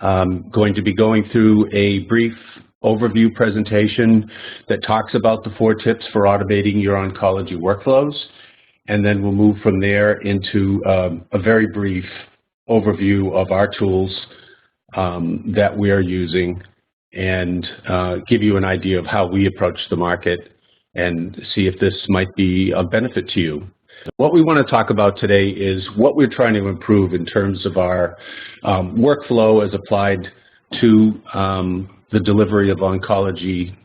Going to be going through a brief overview presentation that talks about the 4 tips for automating your oncology workflows, and then we'll move from there into a very brief overview of our tools that we are using and give you an idea of how we approach the market and see if this might be of benefit to you. What we want to talk about today is what we're trying to improve in terms of our workflow as applied to the delivery of oncology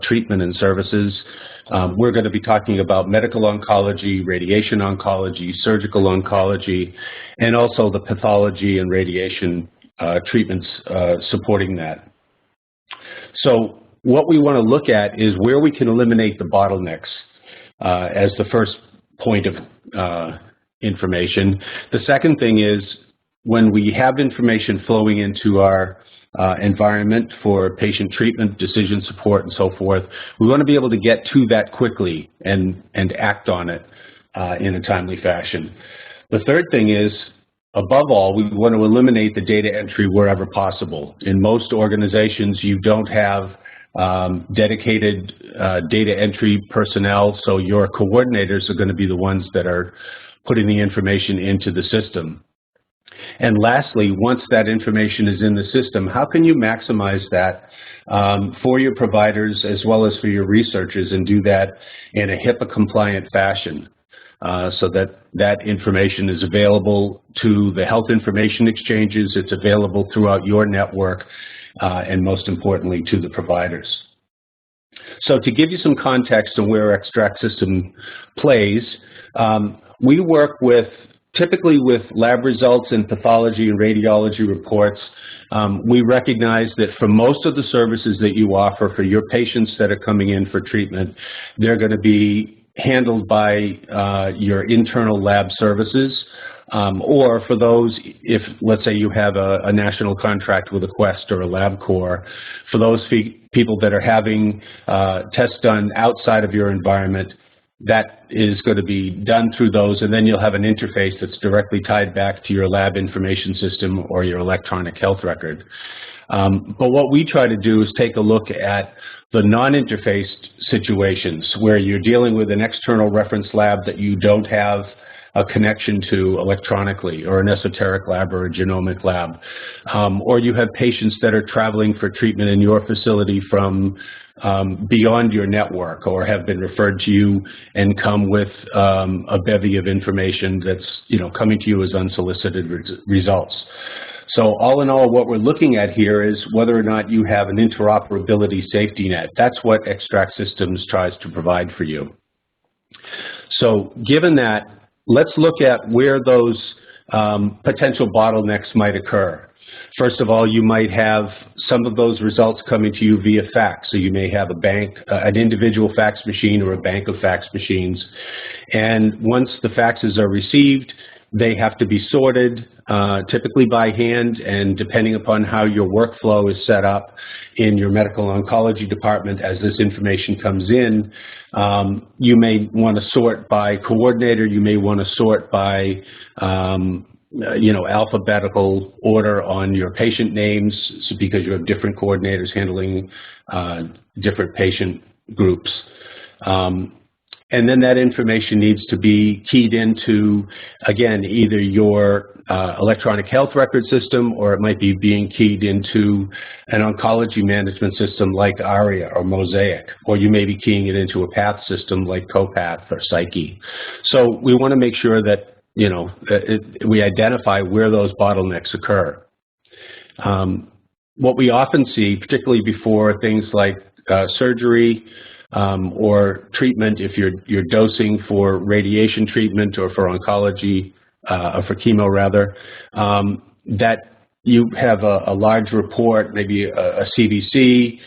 treatment and services. We're going to be talking about medical oncology, radiation oncology, surgical oncology, and also the pathology and radiation treatments supporting that. So what we want to look at is where we can eliminate the bottlenecks as the first point of information. The second thing is when we have information flowing into our environment for patient treatment, decision support, and so forth, we want to be able to get to that quickly and act on it in a timely fashion. The third thing is, above all, we want to eliminate the data entry wherever possible. In most organizations, you don't have dedicated data entry personnel, so your coordinators are going to be the ones that are putting the information into the system. And lastly, once that information is in the system, how can you maximize that for your providers as well as for your researchers and do that in a HIPAA-compliant fashion so that that information is available to the health information exchanges, it's available throughout your network, and most importantly, to the providers. So to give you some context on where Extract System plays, we work typically with lab results and pathology and radiology reports. We recognize that for most of the services that you offer for your patients that are coming in for treatment, they're going to be handled by your internal lab services. Or for those, if let's say you have a national contract with a Quest or a LabCorp, for those people that are having tests done outside of your environment, that is going to be done through those, and then you'll have an interface that's directly tied back to your lab information system or your electronic health record. But what we try to do is take a look at the non-interfaced situations where you're dealing with an external reference lab that you don't have a connection to electronically, or an esoteric lab or a genomic lab, or you have patients that are traveling for treatment in your facility from beyond your network, or have been referred to you and come with a bevy of information that's coming to you as unsolicited results. So all in all, what we're looking at here is whether or not you have an interoperability safety net. That's what Extract Systems tries to provide for you. So given that, let's look at where those potential bottlenecks might occur. First of all, you might have some of those results coming to you via fax. So you may have an individual fax machine or a bank of fax machines. And once the faxes are received, they have to be sorted, typically by hand, and depending upon how your workflow is set up in your medical oncology department as this information comes in, you may want to sort by coordinator, you may want to sort by alphabetical order on your patient names, because you have different coordinators handling different patient groups. And then that information needs to be keyed into, again, either your electronic health record system, or it might be being keyed into an oncology management system like ARIA or Mosaic, or you may be keying it into a path system like CoPath or Psyche. So we want to make sure that we identify where those bottlenecks occur. What we often see, particularly before things like surgery or treatment, if you're dosing for radiation treatment or for oncology, or for chemo rather, that you have a large report, maybe a CVC,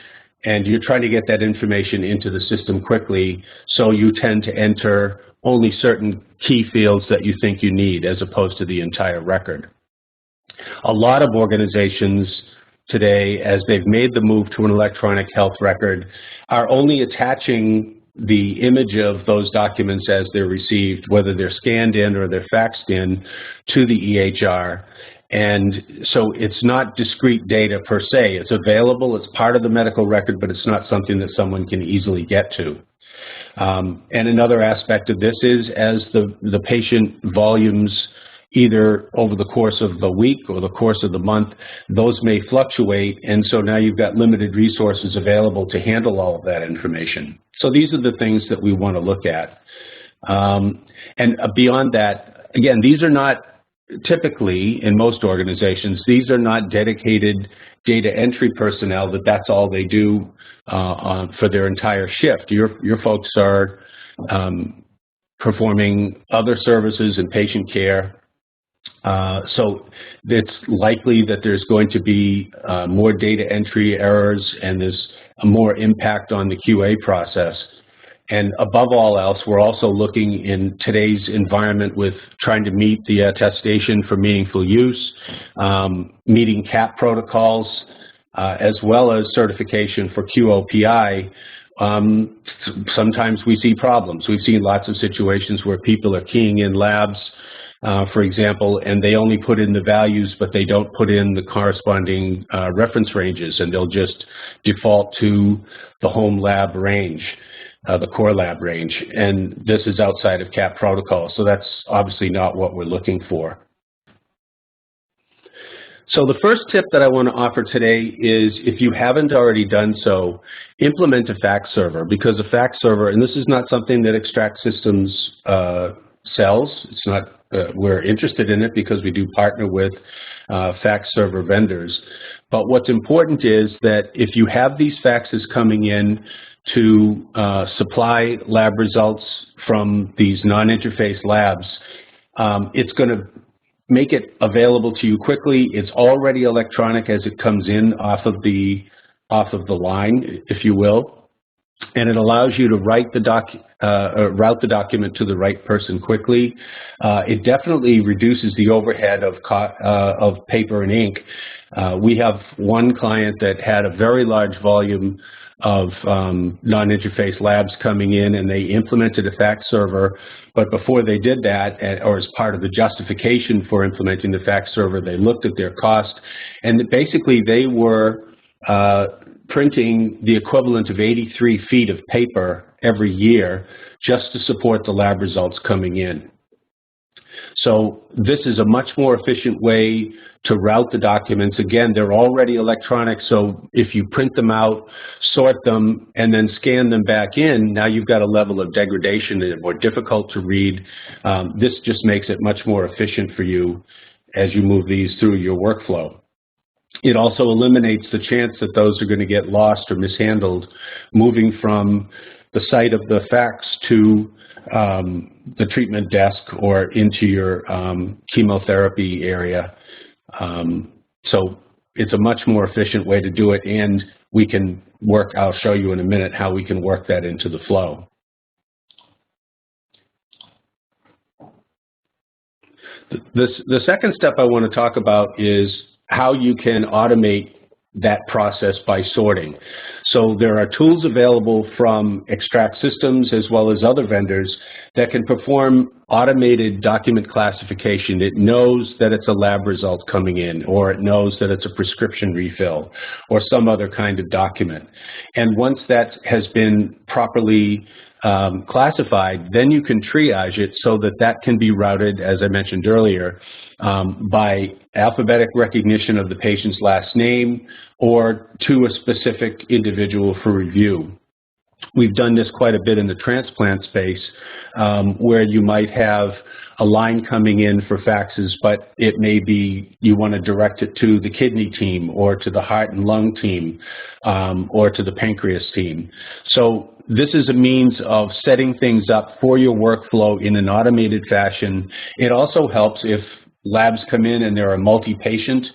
and you're trying to get that information into the system quickly, so you tend to enter only certain key fields that you think you need as opposed to the entire record. A lot of organizations today, as they've made the move to an electronic health record, are only attaching the image of those documents as they're received, whether they're scanned in or they're faxed in, to the EHR. And so it's not discrete data per se. It's available, it's part of the medical record, but it's not something that someone can easily get to. And another aspect of this is as the patient volumes either over the course of the week or the course of the month, those may fluctuate, and so now you've got limited resources available to handle all of that information. So these are the things that we want to look at. And beyond that, again, these are not typically, in most organizations, these are not dedicated data entry personnel that's all they do for their entire shift. Your folks are performing other services and patient care. So it's likely that there's going to be more data entry errors and there's more impact on the QA process. And above all else, we're also looking in today's environment with trying to meet the attestation for meaningful use, meeting CAP protocols, as well as certification for QOPI. Sometimes we see problems. We've seen lots of situations where people are keying in labs, for example, and they only put in the values, but they don't put in the corresponding reference ranges, and they'll just default to the home lab range. The core lab range, and this is outside of CAP protocol, so that's obviously not what we're looking for. So the first tip that I want to offer today is, if you haven't already done so, implement a fax server, because a fax server, and this is not something that Extract Systems sells. It's not, we're interested in it because we do partner with fax server vendors. But what's important is that if you have these faxes coming in to supply lab results from these non-interface labs, it's going to make it available to you quickly. It's already electronic as it comes in off of the line, if you will, and it allows you to route the document to the right person quickly. It definitely reduces the overhead of paper and ink. We have one client that had a very large volume of non-interface labs coming in, and they implemented a fax server. But before they did that, or as part of the justification for implementing the fax server, they looked at their cost, and basically they were printing the equivalent of 83 feet of paper every year just to support the lab results coming in. So this is a much more efficient way to route the documents. Again, they're already electronic, so if you print them out, sort them, and then scan them back in, now you've got a level of degradation that are more difficult to read. This just makes it much more efficient for you as you move these through your workflow. It also eliminates the chance that those are going to get lost or mishandled, moving from the site of the fax to the treatment desk or into your chemotherapy area. So it's a much more efficient way to do it, and we can work, I'll show you in a minute how we can work that into the flow. The second step I want to talk about is how you can automate that process by sorting. So there are tools available from Extract Systems as well as other vendors that can perform automated document classification. It knows that it's a lab result coming in, or it knows that it's a prescription refill or some other kind of document. And once that has been properly classified, then you can triage it so that that can be routed, as I mentioned earlier, by alphabetic recognition of the patient's last name or to a specific individual for review. We've done this quite a bit in the transplant space, where you might have a line coming in for faxes, but it may be you want to direct it to the kidney team or to the heart and lung team or to the pancreas team. So this is a means of setting things up for your workflow in an automated fashion. It also helps if labs come in and there are multi-patient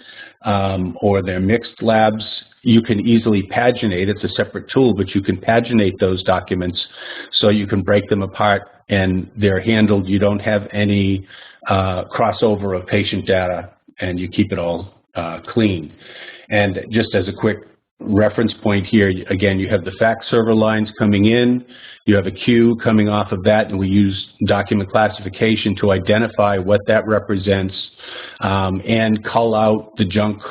or they're mixed labs. You can easily paginate. It's a separate tool, but you can paginate those documents so you can break them apart and they're handled. You don't have any crossover of patient data, and you keep it all clean. And just as a quick reference point here, again, you have the fax server lines coming in, you have a queue coming off of that, and we use document classification to identify what that represents and cull out the junk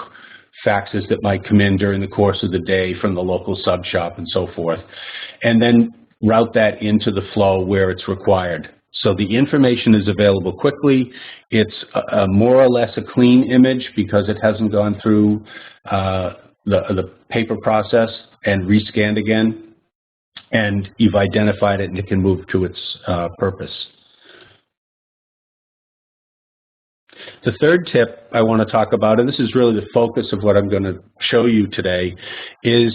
faxes that might come in during the course of the day from the local sub shop and so forth, and then route that into the flow where it's required. So the information is available quickly. It's more or less a clean image because it hasn't gone through the paper process and rescanned again, and you've identified it and it can move to its purpose. The third tip I want to talk about, and this is really the focus of what I'm going to show you today, is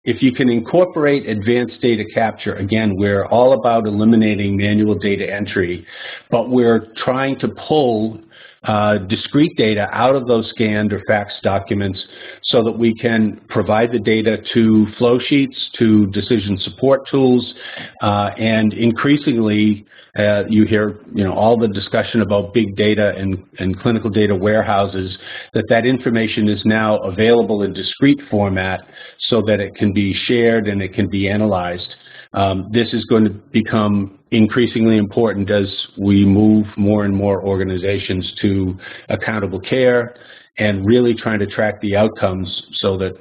if you can incorporate advanced data capture. Again, we're all about eliminating manual data entry, but we're trying to pull discrete data out of those scanned or faxed documents so that we can provide the data to flow sheets, to decision support tools, and increasingly you hear all the discussion about big data and clinical data warehouses, that information is now available in discrete format so that it can be shared and it can be analyzed. This is going to become increasingly important as we move more and more organizations to accountable care and really trying to track the outcomes so that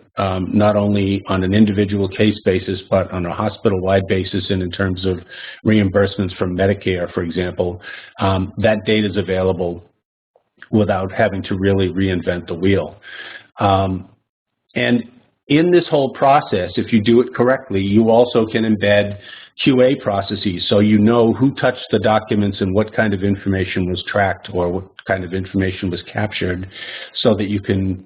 not only on an individual case basis, but on a hospital-wide basis and in terms of reimbursements from Medicare, for example, that data is available without having to really reinvent the wheel. And in this whole process, if you do it correctly, you also can embed QA processes, so you know who touched the documents and what kind of information was tracked or what kind of information was captured, so that you can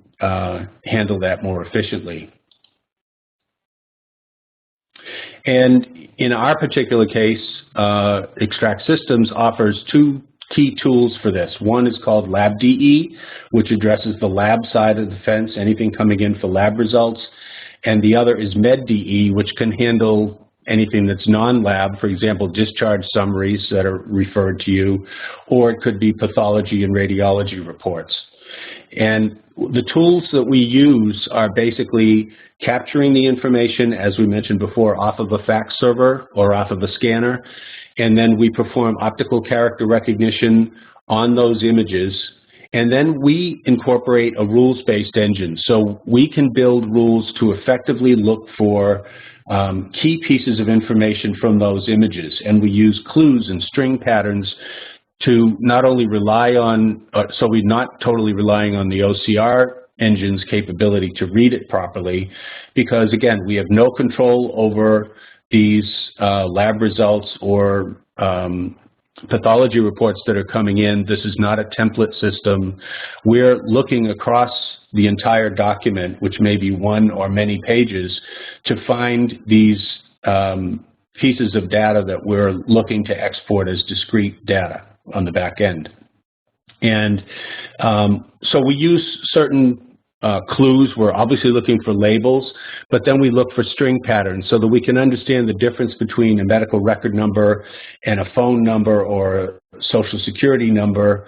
handle that more efficiently. And in our particular case, Extract Systems offers two key tools for this. One is called LabDE, which addresses the lab side of the fence, anything coming in for lab results. And the other is MedDE, which can handle anything that's non-lab, for example, discharge summaries that are referred to you, or it could be pathology and radiology reports. And the tools that we use are basically capturing the information, as we mentioned before, off of a fax server or off of a scanner, and then we perform optical character recognition on those images, and then we incorporate a rules-based engine. So we can build rules to effectively look for key pieces of information from those images, and we use clues and string patterns to not only rely on, so we're not totally relying on the OCR engine's capability to read it properly, because again, we have no control over these lab results or pathology reports that are coming in. This is not a template system. We're looking across the entire document, which may be one or many pages, to find these pieces of data that we're looking to export as discrete data on the back end. And so we use certain clues. We're obviously looking for labels, but then we look for string patterns so that we can understand the difference between a medical record number and a phone number or a social security number,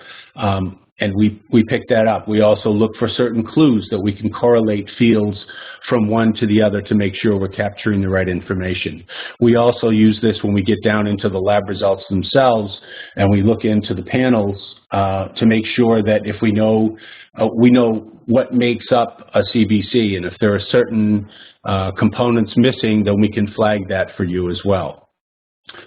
and we pick that up. We also look for certain clues that we can correlate fields from one to the other to make sure we're capturing the right information. We also use this when we get down into the lab results themselves, and we look into the panels to make sure that if we know what makes up a CBC, and if there are certain components missing, then we can flag that for you as well.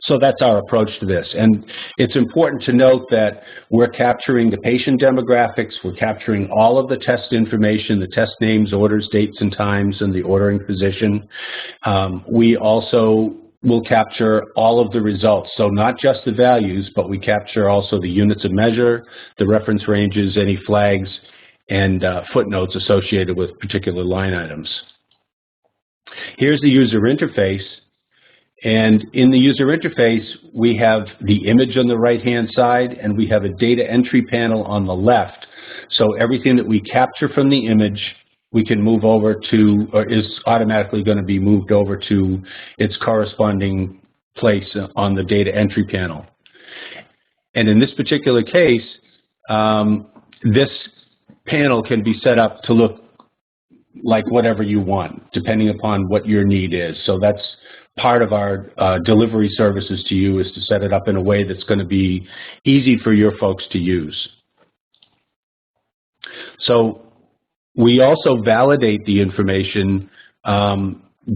So that's our approach to this. And it's important to note that we're capturing the patient demographics, we're capturing all of the test information, the test names, orders, dates, and times, and the ordering physician. We also will capture all of the results. So not just the values, but we capture also the units of measure, the reference ranges, any flags, and footnotes associated with particular line items. Here's the user interface. And in the user interface, we have the image on the right-hand side, and we have a data entry panel on the left. So everything that we capture from the image, we can move over to, or is automatically going to be moved over to its corresponding place on the data entry panel. And in this particular case, this panel can be set up to look like whatever you want, depending upon what your need is. So that's part of our delivery services to you, is to set it up in a way that's going to be easy for your folks to use. So we also validate the information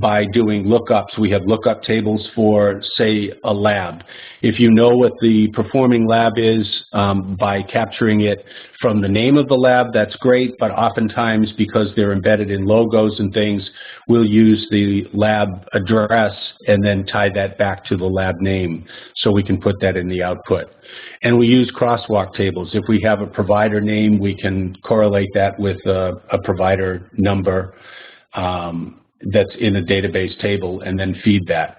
by doing lookups. We have lookup tables for, say, a lab. If you know what the performing lab is, by capturing it from the name of the lab, that's great, but oftentimes, because they're embedded in logos and things, we'll use the lab address and then tie that back to the lab name so we can put that in the output. And we use crosswalk tables. If we have a provider name, we can correlate that with a provider number that's in a database table and then feed that.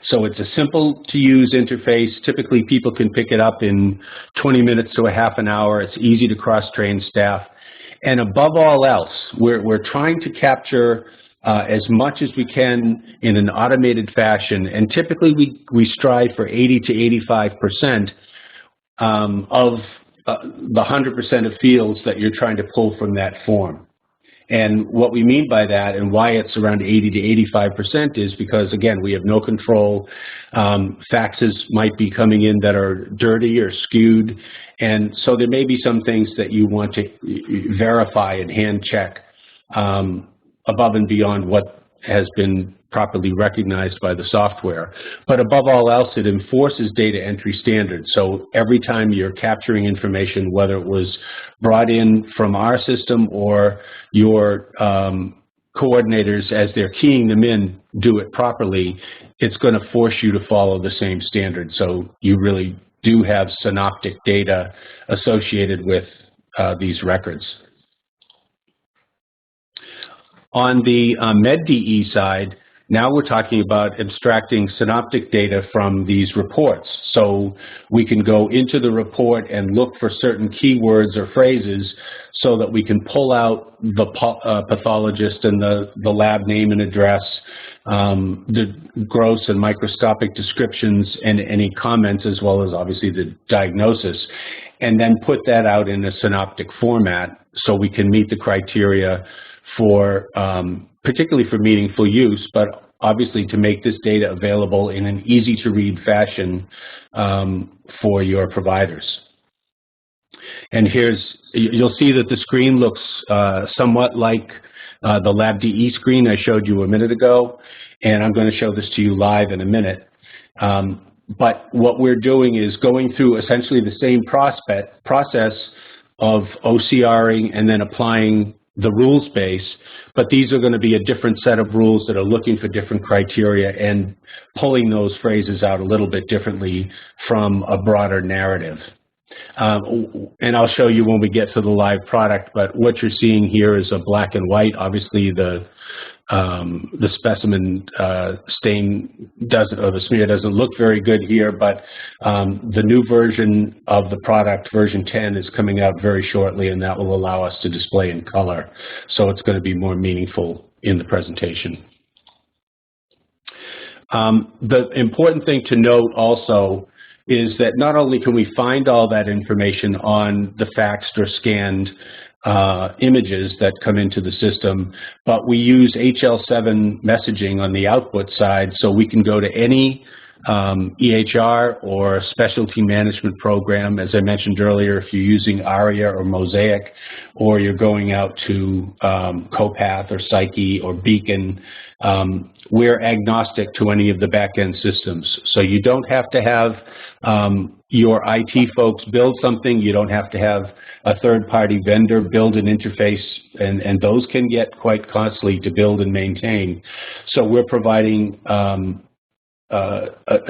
So it's a simple to use interface. Typically people can pick it up in 20 minutes to a half an hour. It's easy to cross-train staff. And above all else, we're trying to capture as much as we can in an automated fashion. And typically we strive for 80 to 85% of the 100% of fields that you're trying to pull from that form. And what we mean by that, and why it's around 80 to 85%, is because, again, we have no control. Faxes might be coming in that are dirty or skewed, and so there may be some things that you want to verify and hand check above and beyond what has been properly recognized by the software. But above all else, it enforces data entry standards. So every time you're capturing information, whether it was brought in from our system or your coordinators, as they're keying them in, do it properly, it's going to force you to follow the same standard. So you really do have synoptic data associated with these records. On the MedDE side, now we're talking about abstracting synoptic data from these reports. So we can go into the report and look for certain keywords or phrases so that we can pull out the pathologist and the lab name and address, the gross and microscopic descriptions and any comments, as well as obviously the diagnosis, and then put that out in a synoptic format so we can meet the criteria for particularly for meaningful use, but obviously to make this data available in an easy-to-read fashion for your providers. And you'll see that the screen looks somewhat like the LabDE screen I showed you a minute ago, and I'm going to show this to you live in a minute. But what we're doing is going through essentially the same process of OCRing and then applying the rules base, but these are going to be a different set of rules that are looking for different criteria and pulling those phrases out a little bit differently from a broader narrative. And I'll show you when we get to the live product, but what you're seeing here is a black and white. Obviously the specimen stain doesn't, or the smear doesn't look very good here, but the new version of the product, version 10, is coming out very shortly, and that will allow us to display in color. So it's going to be more meaningful in the presentation. The important thing to note also is that not only can we find all that information on the faxed or scanned images that come into the system, but we use HL7 messaging on the output side, so we can go to any EHR or specialty management program. As I mentioned earlier, if you're using ARIA or Mosaic, or you're going out to Copath or Psyche or Beacon, we're agnostic to any of the back-end systems. So you don't have to have your IT folks build something. You don't have to have a third-party vendor build an interface, and those can get quite costly to build and maintain. So we're providing a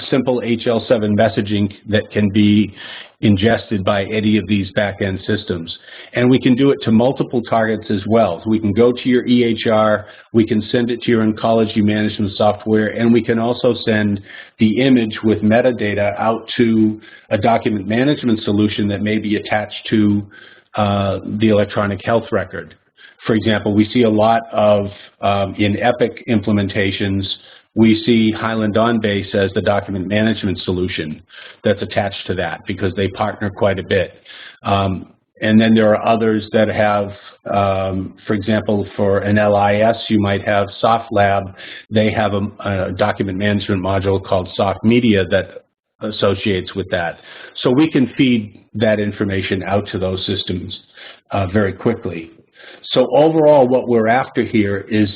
simple HL7 messaging that can be ingested by any of these back-end systems. And we can do it to multiple targets as well. So we can go to your EHR, we can send it to your oncology management software, and we can also send the image with metadata out to a document management solution that may be attached to the electronic health record. For example, we see a lot of, in Epic implementations, we see Highland OnBase as the document management solution that's attached to that, because they partner quite a bit. And then there are others that have, for example, for an LIS, you might have SoftLab. They have a document management module called Soft Media that associates with that. So we can feed that information out to those systems very quickly. So overall, what we're after here is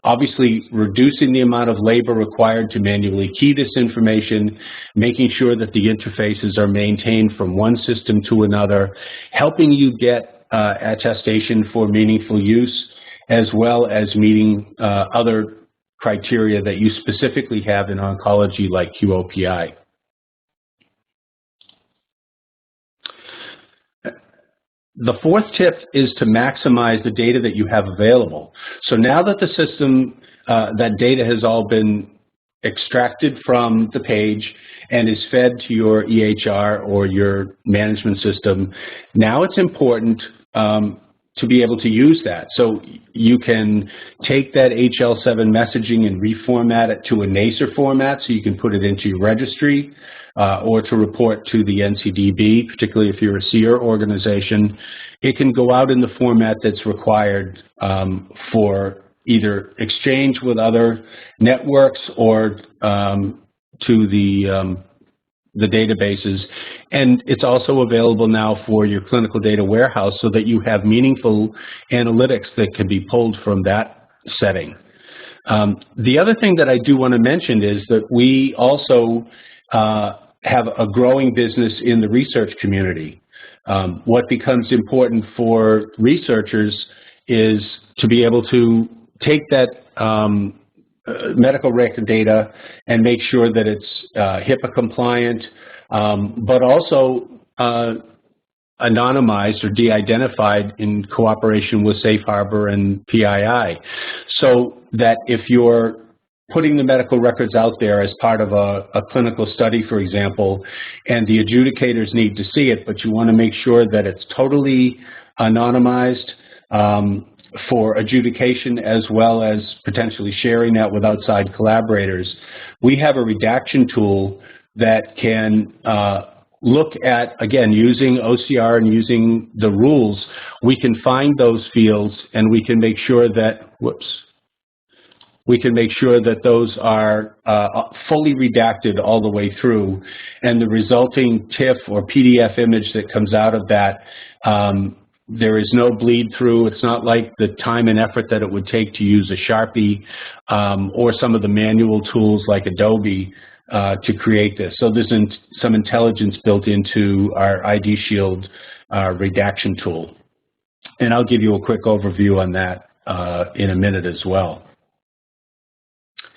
obviously reducing the amount of labor required to manually key this information, making sure that the interfaces are maintained from one system to another, helping you get attestation for meaningful use, as well as meeting other criteria that you specifically have in oncology like QOPI. The fourth tip is to maximize the data that you have available. So now that the system, that data has all been extracted from the page and is fed to your EHR or your management system, now it's important to be able to use that. So you can take that HL7 messaging and reformat it to a NACER format so you can put it into your registry or to report to the NCDB, particularly if you're a SEER organization. It can go out in the format that's required for either exchange with other networks or to the databases. And it's also available now for your clinical data warehouse so that you have meaningful analytics that can be pulled from that setting. The other thing that I do want to mention is that we also have a growing business in the research community. What becomes important for researchers is to be able to take that medical record data and make sure that it's HIPAA compliant, but also anonymized or de-identified in cooperation with Safe Harbor and PII, so that if you're putting the medical records out there as part of a clinical study, for example, and the adjudicators need to see it, but you want to make sure that it's totally anonymized for adjudication, as well as potentially sharing that with outside collaborators. We have a redaction tool that can look at, again, using OCR and using the rules, we can find those fields and we can make sure that, we can make sure that those are fully redacted all the way through, and the resulting TIFF or PDF image that comes out of that, there is no bleed through. It's not like the time and effort that it would take to use a Sharpie or some of the manual tools like Adobe to create this. So there's some intelligence built into our ID Shield redaction tool. And I'll give you a quick overview on that in a minute as well.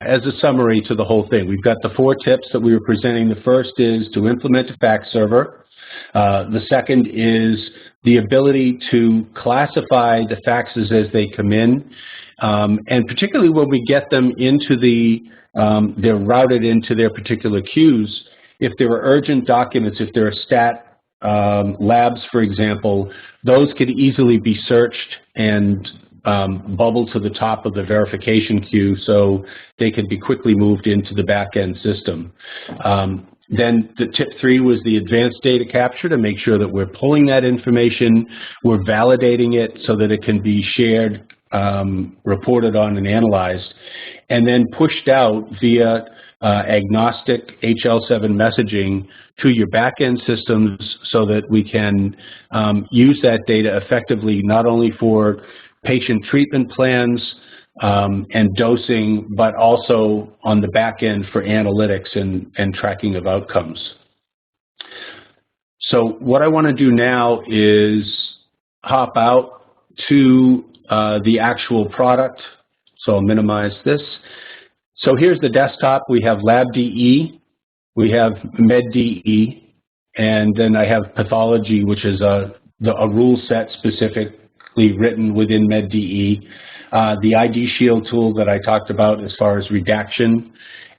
As a summary to the whole thing, we've got the 4 tips that we were presenting. The first is to implement a fax server. The second is the ability to classify the faxes as they come in, and particularly when we get them into they're routed into their particular queues. If there are urgent documents, if there are stat labs, for example, those could easily be searched and bubble to the top of the verification queue so they can be quickly moved into the back-end system. Then the tip 3 was the advanced data capture, to make sure that we're pulling that information, we're validating it so that it can be shared, reported on, and analyzed, and then pushed out via agnostic HL7 messaging to your back-end systems so that we can use that data effectively, not only for patient treatment plans and dosing, but also on the back end for analytics and tracking of outcomes. So what I want to do now is hop out to the actual product. So I'll minimize this. So here's the desktop. We have LabDE, we have MedDE, and then I have Pathology, which is a rule set specifically written within MedDE. The ID Shield tool that I talked about as far as redaction,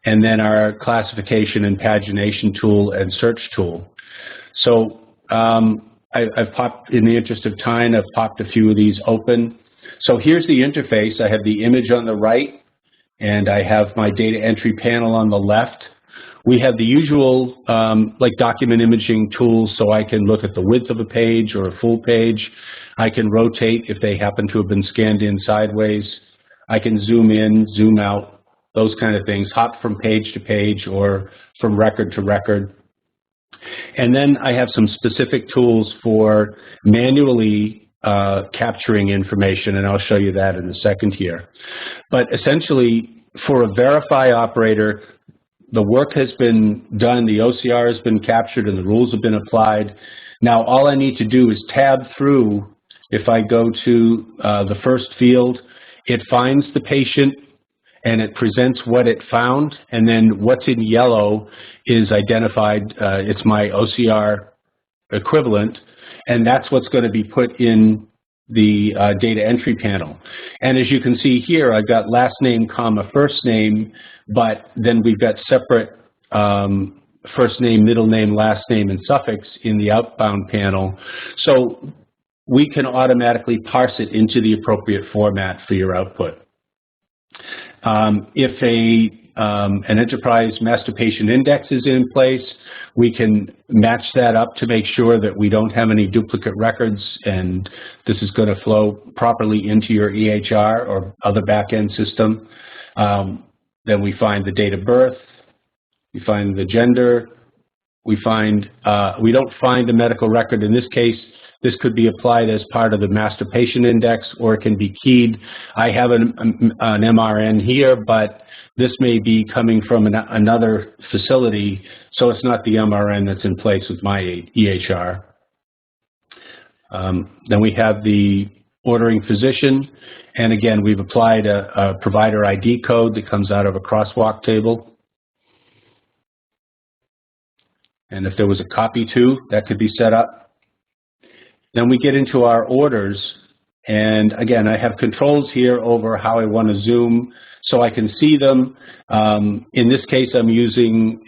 and then our classification and pagination tool and search tool. So I've popped, in the interest of time, I've popped a few of these open. So here's the interface. I have the image on the right, and I have my data entry panel on the left. We have the usual like document imaging tools, so I can look at the width of a page or a full page. I can rotate if they happen to have been scanned in sideways. I can zoom in, zoom out, those kind of things, hop from page to page or from record to record. And then I have some specific tools for manually capturing information, and I'll show you that in a second here. But essentially, for a verify operator, the work has been done, the OCR has been captured, and the rules have been applied. Now, all I need to do is tab through. If I go to the first field, it finds the patient, and it presents what it found, and then what's in yellow is identified. It's my OCR equivalent, and that's what's going to be put in the data entry panel. And as you can see here, I've got last name, comma, first name, but then we've got separate first name, middle name, last name, and suffix in the outbound panel. So we can automatically parse it into the appropriate format for your output. If an enterprise master patient index is in place, we can match that up to make sure that we don't have any duplicate records, and this is going to flow properly into your EHR or other back-end system. Then we find the date of birth, we find the gender, we don't find a medical record. In this case, this could be applied as part of the master patient index, or it can be keyed. I have an MRN here, but this may be coming from another facility, so it's not the MRN that's in place with my EHR. Then we have the ordering physician, and again, we've applied a provider ID code that comes out of a crosswalk table. And if there was a copy to, that could be set up. Then we get into our orders, and again, I have controls here over how I want to zoom so I can see them. In this case, I'm using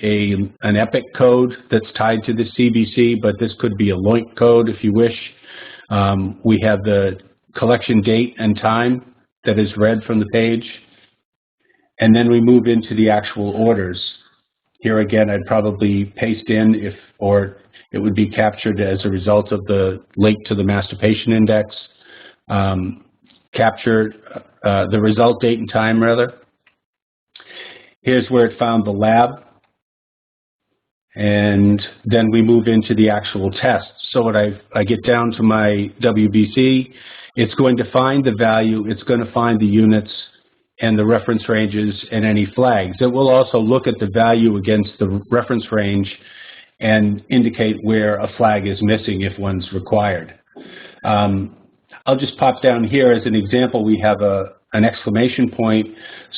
an EPIC code that's tied to the CBC, but this could be a LOINC code if you wish. We have the collection date and time that is read from the page, and then we move into the actual orders. Here again, I'd probably paste in or it would be captured as a result of the link to the master patient index. Capture the result date and time, rather. Here's where it found the lab. And then we move into the actual test. So when I get down to my WBC, it's going to find the value, it's going to find the units and the reference ranges and any flags. It will also look at the value against the reference range and indicate where a flag is missing if one's required. I'll just pop down here as an example. We have an exclamation point.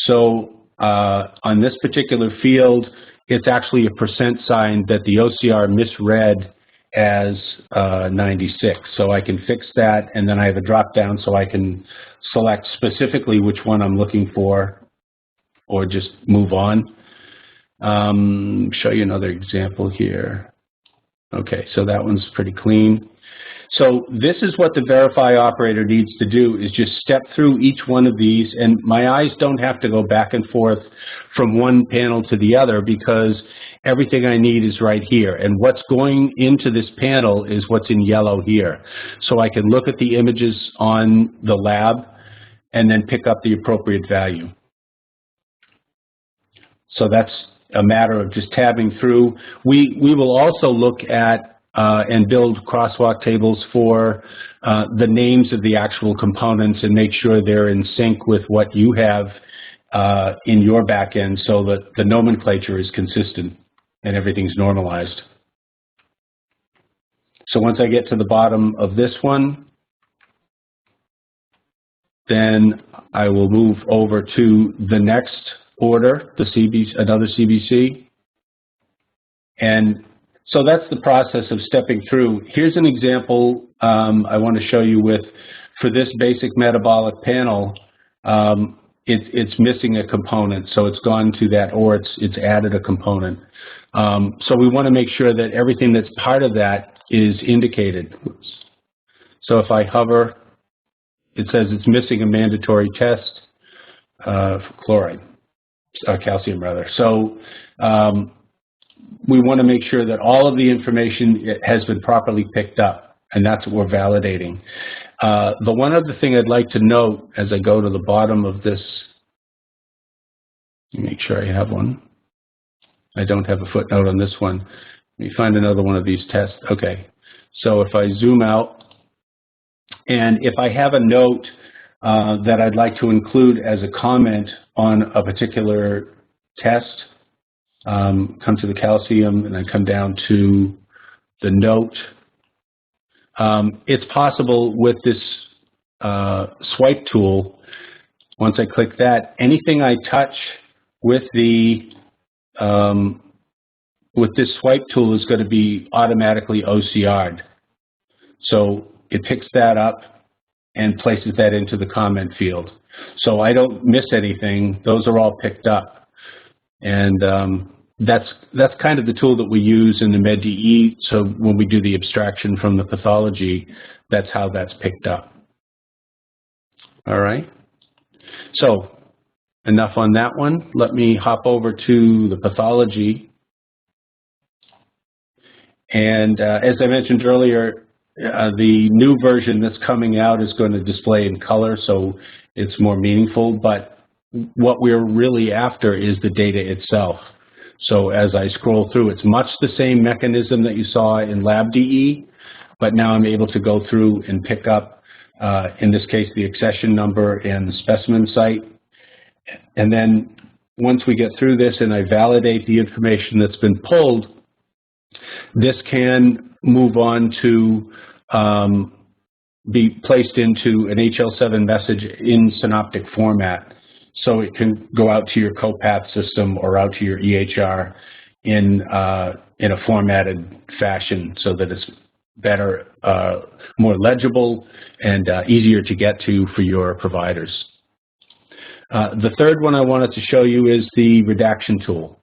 So on this particular field, it's actually a percent sign that the OCR misread as 96. So I can fix that, and then I have a drop down so I can select specifically which one I'm looking for or just move on. Show you another example here. Okay, so that one's pretty clean. So this is what the verify operator needs to do, is just step through each one of these, and my eyes don't have to go back and forth from one panel to the other because everything I need is right here. And what's going into this panel is what's in yellow here. So I can look at the images on the lab and then pick up the appropriate value. So that's a matter of just tabbing through. We will also look at and build crosswalk tables for the names of the actual components and make sure they're in sync with what you have in your backend so that the nomenclature is consistent and everything's normalized. So once I get to the bottom of this one, then I will move over to the next order, the CBC, another CBC. And so that's the process of stepping through. Here's an example I want to show you for this basic metabolic panel, it's missing a component. So it's gone to that, or it's added a component. So we want to make sure that everything that's part of that is indicated. So if I hover, it says it's missing a mandatory test for chloride, calcium rather. So we want to make sure that all of the information has been properly picked up, and that's what we're validating. The one other thing I'd like to note as I go to the bottom of this, let me make sure I have one. I don't have a footnote on this one. Let me find another one of these tests. Okay, so if I zoom out, and if I have a note that I'd like to include as a comment on a particular test, come to the calcium and I come down to the note. It's possible with this swipe tool, once I click that, anything I touch with the with this swipe tool is going to be automatically OCR'd. So it picks that up and places that into the comment field. So I don't miss anything. Those are all picked up. And that's kind of the tool that we use in the MedDE. So when we do the abstraction from the pathology, that's how that's picked up. All right. So enough on that one. Let me hop over to the pathology. And as I mentioned earlier, the new version that's coming out is going to display in color, so it's more meaningful. But what we're really after is the data itself. So as I scroll through, it's much the same mechanism that you saw in LabDE, but now I'm able to go through and pick up, in this case, the accession number and the specimen site. And then once we get through this and I validate the information that's been pulled, this can move on to be placed into an HL7 message in synoptic format. So it can go out to your COPATH system or out to your EHR in a formatted fashion so that it's better, more legible, and easier to get to for your providers. The third one I wanted to show you is the redaction tool.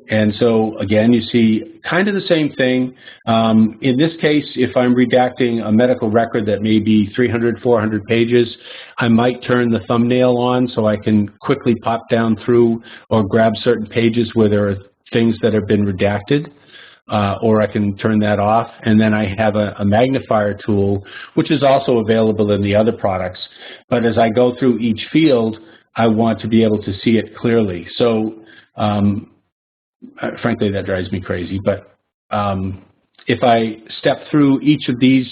And so, again, you see kind of the same thing. In this case, if I'm redacting a medical record that may be 300, 400 pages, I might turn the thumbnail on so I can quickly pop down through or grab certain pages where there are things that have been redacted, or I can turn that off. And then I have a magnifier tool, which is also available in the other products. But as I go through each field, I want to be able to see it clearly. So, frankly, that drives me crazy, but if I step through each of these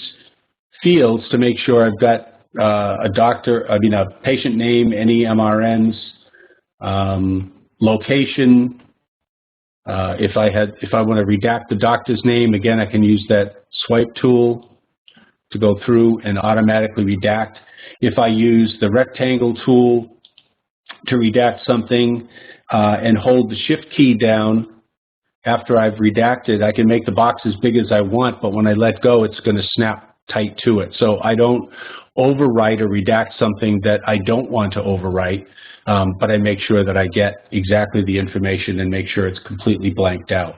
fields to make sure I've got a patient name, any MRNs, location, if I want to redact the doctor's name, again, I can use that swipe tool to go through and automatically redact. If I use the rectangle tool to redact something, and hold the shift key down after I've redacted, I can make the box as big as I want, but when I let go, it's going to snap tight to it. So I don't overwrite or redact something that I don't want to overwrite, but I make sure that I get exactly the information and make sure it's completely blanked out.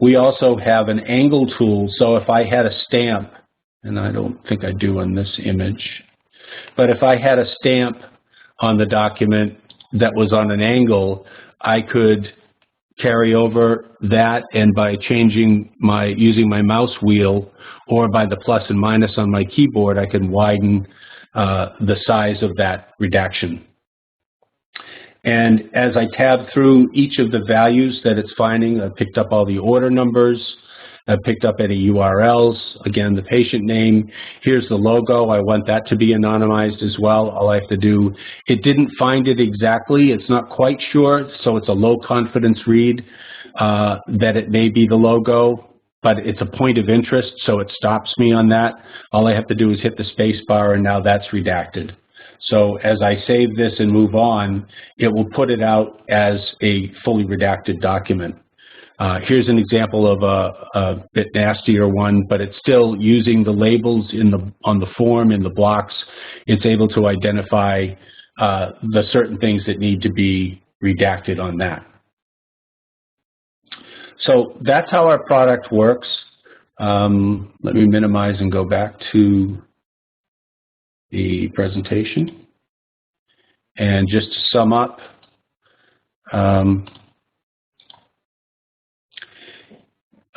We also have an angle tool, so if I had a stamp, and I don't think I do on this image, but if I had a stamp on the document that was on an angle, I could carry over that, and by using my mouse wheel or by the plus and minus on my keyboard, I can widen the size of that redaction. And as I tab through each of the values that it's finding, I've picked up all the order numbers, I've picked up any URLs, again, the patient name, here's the logo, I want that to be anonymized as well. All I have to do, it didn't find it exactly, it's not quite sure, so it's a low confidence read that it may be the logo, but it's a point of interest, so it stops me on that. All I have to do is hit the space bar, and now that's redacted. So as I save this and move on, it will put it out as a fully redacted document. Here's an example of a bit nastier one, but it's still using the labels on the form in the blocks. It's able to identify the certain things that need to be redacted on that. So that's how our product works. Let me minimize and go back to the presentation. And just to sum up,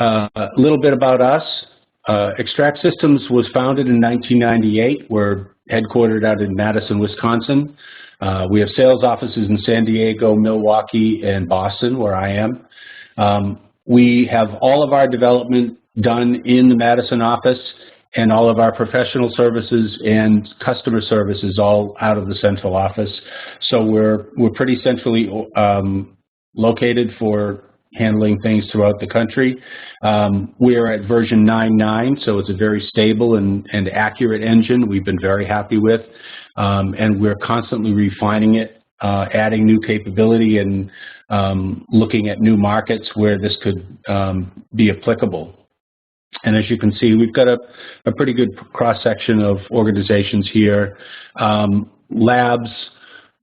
A little bit about us. Extract Systems was founded in 1998. We're headquartered out in Madison, Wisconsin. We have sales offices in San Diego, Milwaukee, and Boston, where I am. We have all of our development done in the Madison office, and all of our professional services and customer services all out of the central office. So we're pretty centrally located for handling things throughout the country. We are at version 9.9, so it's a very stable and accurate engine we've been very happy with, and we're constantly refining it, adding new capability and looking at new markets where this could be applicable. And as you can see, we've got a pretty good cross-section of organizations here, labs,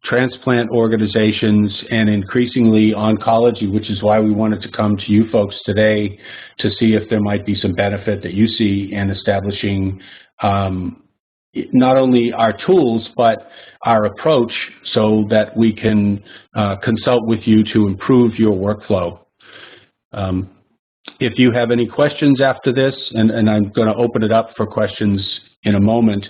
transplant organizations, and increasingly oncology, which is why we wanted to come to you folks today to see if there might be some benefit that you see in establishing not only our tools, but our approach so that we can consult with you to improve your workflow. If you have any questions after this, and I'm going to open it up for questions in a moment,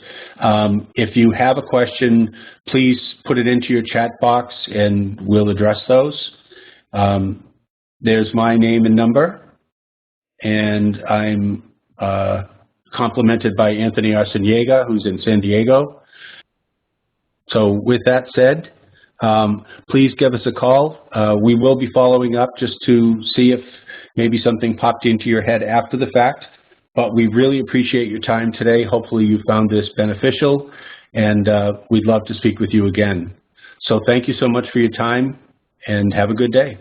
if you have a question, please put it into your chat box and we'll address those. There's my name and number, and I'm complimented by Anthony Arciniega, who's in San Diego. So with that said, please give us a call. We will be following up just to see if maybe something popped into your head after the fact, but we really appreciate your time today. Hopefully you found this beneficial, and we'd love to speak with you again. So thank you so much for your time, and have a good day.